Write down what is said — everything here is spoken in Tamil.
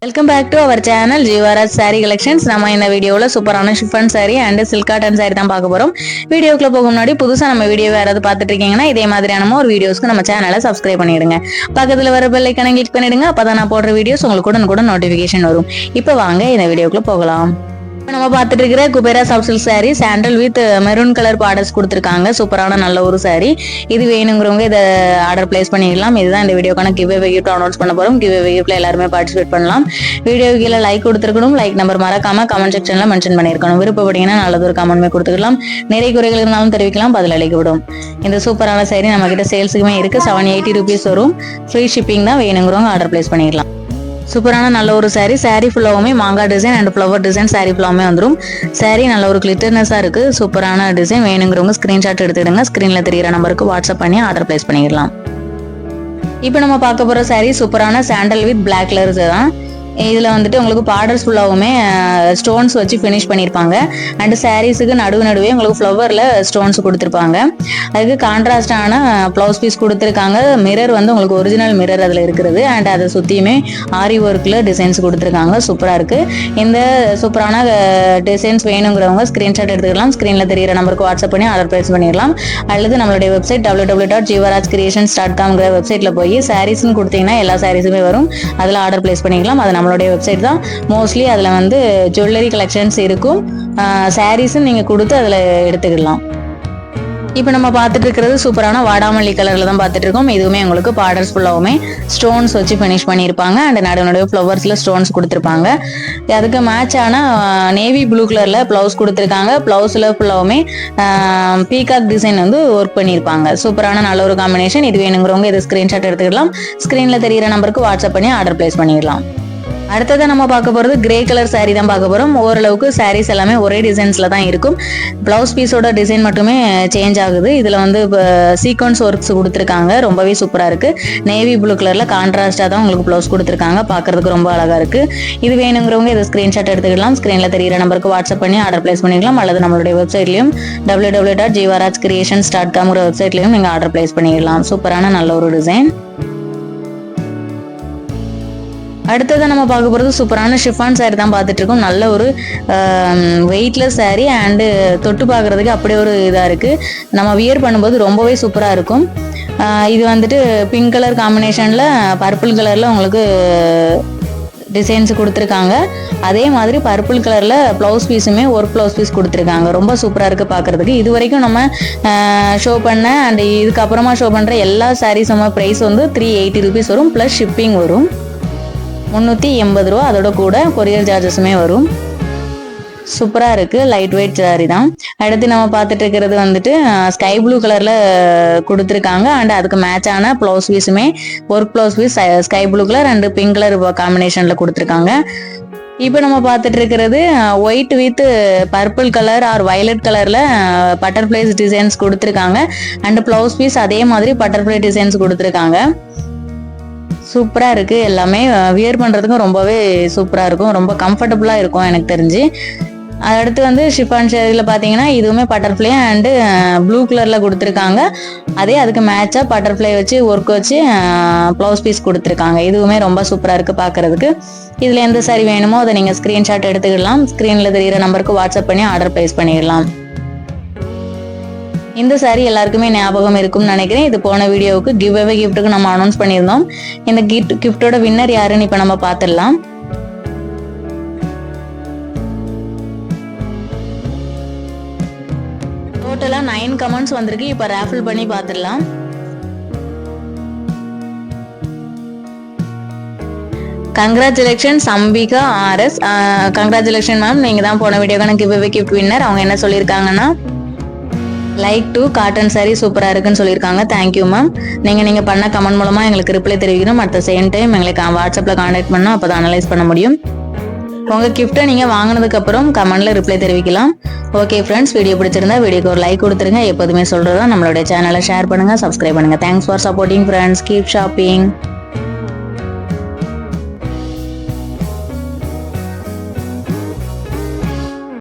Welcome back to our channel Jeevaraj Saree Collections. நம்ம இந்த வீடியோல சூப்பரான chiffon saree and silk cotton saree தான் பார்க்க போறோம். வீடியோக்குள்ள போக முன்னாடி புதுசா நம்ம வீடியோ யாராவது பார்த்துட்டு இருக்கீங்கன்னா இதே மாதிரியான ஒரு வீடியோஸ்க்கு நம்ம சேனலை சப்ஸ்கிரைப் பண்ணிடுங்க. பக்கத்துல வர பெல் ஐகானை கிளிக் பண்ணிடுங்க. அப்பதான் நான் போடுற வீடியோஸ் உங்களுக்கு உடனுக்குடன் நோட்டிபிகேஷன் வரும். இப்போ வாங்க இந்த வீடியோக்குள்ள போகலாம். நம்ம பார்த்துட்டு இருக்கிற Kubera soft silk saree sandal with maroon colour borders கொடுத்துருக்காங்க. சூப்பரான நல்ல ஒரு saree. இது வேணுங்கிறவங்க இதை ஆர்டர் பிளேஸ் பண்ணிடலாம். இதுதான் இந்த வீடியோக்கான கிவ்அவே கிஃப்ட் அனௌன்ஸ் பண்ண போறோம். கிவ்அவே கிஃப்ட்ல எல்லாருமே பார்ட்டிசிபேட் பண்ணலாம். வீடியோ கீழே லைக் கொடுத்துருக்கணும். லைக் நம்பர் மறக்காம கமெண்ட் செக்ஷன்ல மென்ஷன் பண்ணிருக்கணும். விருப்பப்பட்டீங்கன்னா நல்லது ஒரு கமெண்ட்மே கொடுத்துக்கலாம். நிறைய குறைகள் இருந்தாலும் தெரிவிக்கலாம், பதில் அளிக்கப்படும். இந்த சூப்பரான saree நம்ம கிட்ட சேல்ஸுக்குமே இருக்கு. 780 rupees வரும். ஃப்ரீ ஷிப்பிங் தான். வேணுங்கிறவங்க ஆர்டர் பிளேஸ் பண்ணிடலாம். சூப்பரான நல்ல ஒரு saree ஃபுல்லாவுமே மாங்காய் design and flower design saree ஃபுல்லாவுமே வந்துடும். saree நல்ல ஒரு கிளிட்டர்னஸா இருக்கு. சூப்பரான டிசைன். வேணுங்கிறவங்க ஸ்கிரீன்ஷாட் எடுத்துடுங்க. ஸ்கிரீன்ல தெரியுற நம்பருக்கு வாட்ஸ்அப் பண்ணி ஆர்டர் பிளேஸ் பண்ணிடலாம். இப்போ நம்ம பார்க்க போற saree சூப்பரான சாண்டல் வித் பிளாக் கலர்ஸ் தான். இதுல வந்துட்டு உங்களுக்கு பார்டர்ஸ் ஃபுல்லாவுமே ஸ்டோன்ஸ் வச்சு ஃபினிஷ் பண்ணியிருப்பாங்க. அண்ட் சாரீஸுக்கு நடுவே உங்களுக்கு ஃப்ளவர்ல ஸ்டோன்ஸ் கொடுத்துருப்பாங்க. அதுக்கு கான்ட்ராஸ்டான பிளவுஸ் பீஸ் கொடுத்துருக்காங்க. மிரர் வந்து உங்களுக்கு ஒரிஜினல் மிரர் அதுல இருக்கிறது. அண்ட் அதை சுத்தியுமே ஆரி ஒர்க்ல டிசைன்ஸ் கொடுத்துருக்காங்க. சூப்பரா இருக்கு. இந்த சூப்பரான டிசைன்ஸ் வேணுங்கிறவங்க ஸ்கிரீன்ஷாட் எடுத்துக்கலாம். ஸ்கிரீன்ல தெரியுற நம்பருக்கு வாட்ஸ்அப் பண்ணி ஆர்டர் பிளேஸ் பண்ணிடலாம். அல்லது நம்மளுடைய வெப்சைட் www.jeevarajcreations.com வெப்சைட்ல போய் சாரீஸ்ன்னு கொடுத்தீங்கன்னா எல்லா சாரீஸுமே வரும். அதுல ஆர்டர் பிளேஸ் பண்ணிக்கலாம். அது நம்மளுடைய வெப்சைட் தான். மோஸ்ட்லி அதுல வந்து ஜுவல்லரி கலெக்ஷன்ஸ் இருக்கும். சாரீஸும் நீங்க கொடுத்து அதுல எடுத்துக்கலாம். இப்போ நம்ம பார்த்துட்டு இருக்கிறது சூப்பரான வாடாமல்லி கலர்ல தான் பார்த்துட்டு இருக்கோம். இதுவுமே உங்களுக்கு பார்டர்ஸ் ஃபுல்லாவுமே ஸ்டோன்ஸ் வச்சு ஃபினிஷ் பண்ணியிருப்பாங்க. அண்ட் நடுவே ஃப்ளவர்ஸ்ல ஸ்டோன்ஸ் கொடுத்துருப்பாங்க. அதுக்கு மேட்ச் ஆன நேவி ப்ளூ கலர்ல பிளவுஸ் கொடுத்துருக்காங்க. பிளவுஸ்ல ஃபுல்லாவுமே பீகாக் டிசைன் வந்து ஒர்க் பண்ணியிருப்பாங்க. சூப்பரான நல்ல ஒரு காம்பினேஷன். இது வேணுங்கிறவங்க இதை ஸ்கிரீன்ஷாட் எடுத்துக்கலாம். ஸ்கிரீன்ல தெரியுற நம்பருக்கு வாட்ஸ்அப் பண்ணி ஆர்டர் பிளேஸ் பண்ணிடலாம். அடுத்தது நம்ம பார்க்க போறது கிரே கலர் saree தான் பார்க்க போறோம். ஓரளவுக்கு சாரீஸ் எல்லாமே ஒரே டிசைன்ஸ்ல தான் இருக்கும். பிளவுஸ் பீஸோட டிசைன் மட்டுமே சேஞ்ச் ஆகுது. இதுல வந்து சீக்வன்ஸ் ஒர்க்ஸ் கொடுத்துருக்காங்க. ரொம்பவே சூப்பரா இருக்கு. நேவி ப்ளூ கலர்ல கான்ட்ராஸ்டா தான் உங்களுக்கு பிளவுஸ் கொடுத்துருக்காங்க. பாக்குறதுக்கு ரொம்ப அழகா இருக்கு. இது வேணுங்கிறவங்க இதை ஸ்கிரீன்ஷாட் எடுத்துக்கலாம். ஸ்கிரீன்ல தெரியுற நம்பருக்கு வாட்ஸ்அப் பண்ணி ஆர்டர் பிளேஸ் பண்ணிக்கலாம். அல்லது நம்மளுடைய வெப்சைட்லயும் www.jeevarajcreations.com வெப்சைட்லயும் நீங்க ஆர்டர் பிளேஸ் பண்ணிடலாம். சூப்பரான நல்ல ஒரு டிசைன். அடுத்தது நம்ம பார்க்க போகிறது சூப்பரான ஷிஃபான் saree தான் பார்த்துட்டு இருக்கோம். நல்ல ஒரு வெயிட்லெஸ் saree அண்டு தொட்டு பார்க்குறதுக்கு அப்படியே ஒரு இதாக இருக்குது. நம்ம வியர் பண்ணும்போது ரொம்பவே சூப்பராக இருக்கும். இது வந்துட்டு பிங்க் கலர் காம்பினேஷனில் பர்பிள் கலரில் உங்களுக்கு டிசைன்ஸ் கொடுத்துருக்காங்க. அதே மாதிரி பர்பிள் கலரில் ப்ளவுஸ் பீஸுமே ஒர்க் ப்ளவுஸ் பீஸ் கொடுத்துருக்காங்க. ரொம்ப சூப்பராக இருக்குது பார்க்குறதுக்கு. இது வரைக்கும் நம்ம ஷோ பண்ண அண்ட் இதுக்கப்புறமா ஷோ பண்ணுற எல்லா சாரீஸுமே ப்ரைஸ் வந்து 380 rupees வரும். ப்ளஸ் ஷிப்பிங் வரும் 380 ரூபா. அதோட கூட கொரியர் சார்ஜஸுமே வரும். சூப்பராக இருக்குது. லைட் வெயிட் saree தான். அடுத்து நம்ம பார்த்துட்டு இருக்கிறது வந்துட்டு ஸ்கை ப்ளூ கலரில் கொடுத்துருக்காங்க. அண்ட் அதுக்கு மேட்சான ப்ளவுஸ் பீஸுமே work blouse piece sky blue colour and pink colour காம்பினேஷனில் கொடுத்துருக்காங்க. இப்போ நம்ம பார்த்துட்டு இருக்கிறது white with purple colour or violet கலரில் பட்டர்ஃப்ளைஸ் டிசைன்ஸ் கொடுத்துருக்காங்க. அண்ட் ப்ளவுஸ் பீஸ் அதே மாதிரி பட்டர்ஃப்ளை டிசைன்ஸ் கொடுத்துருக்காங்க. சூப்பராக இருக்குது. எல்லாமே வியர் பண்ணுறதுக்கும் ரொம்பவே சூப்பராக இருக்கும். ரொம்ப கம்ஃபர்டபுளாக இருக்கும் எனக்கு தெரிஞ்சு. அடுத்து வந்து ஷிஃபான் சாரியில் பார்த்தீங்கன்னா இதுவுமே பட்டர்ஃப்ளை அண்டு ப்ளூ கலரில் கொடுத்துருக்காங்க. அதே அதுக்கு மேட்சாக பட்டர்ஃப்ளை வச்சு ஒர்க் வச்சு ப்ளவுஸ் பீஸ் கொடுத்துருக்காங்க. இதுவுமே ரொம்ப சூப்பராக இருக்குது பார்க்குறதுக்கு. இதில் எந்த சாரி வேணுமோ அதை நீங்கள் ஸ்க்ரீன்ஷாட் எடுத்துக்கலாம். ஸ்க்ரீனில் தெரிகிற நம்பருக்கு வாட்ஸ்அப் பண்ணி ஆர்டர் ப்ளேஸ் பண்ணிடலாம். இந்த saree எல்லாருக்குமே ஞாபகம் இருக்கும்னு நினைக்கிறேன். இது போன வீடியோவுக்கு கிவ்அவே கிஃப்ட்டுக்கு நம்ம அனௌன்ஸ் பண்ணியிருந்தோம். இந்த கிஃப்டோட வின்னர் யாருன்னு இப்போ நம்ம பார்த்துடலாம். டோட்டலா 9 கமெண்ட்ஸ் வந்திருக்கு. இப்போ ராஃபிள் பண்ணி பார்த்துடலாம். Congratulation Ambika RS. Congratulation ma'am. நீங்க தான் போன வீடியோக்கான கிவ்அவே கிஃப்ட் வின்னர். அவங்க என்ன சொல்லியிருக்காங்கன்னா லைக் டு காட்டன் saree சூப்பராக இருக்குன்னு சொல்லியிருக்காங்க. Thank you ma'am. நீங்கள் பண்ண கமெண்ட் மூலமாக எங்களுக்கு ரிப்ளை தெரிவிக்கணும். அட் த சேம் டைம் எங்களுக்கு வாட்ஸ்அப்பில் கான்டாக்ட் பண்ணோம். அப்போ தான் அனலைஸ் பண்ண முடியும். உங்கள் கிஃப்ட்டை நீங்கள் வாங்கினதுக்கப்புறம் கமெண்ட்டில் ரிப்ளை தெரிவிக்கலாம். ஓகே ஃப்ரெண்ட்ஸ், வீடியோ பிடிச்சிருந்தா வீடியோக்கு ஒரு லைக் கொடுத்துருங்க. எப்போதுமே சொல்கிறதா நம்மளுடைய சேனலை ஷேர் பண்ணுங்கள், சப்ஸ்கிரைப் பண்ணுங்கள். Thanks for supporting friends. Keep shopping.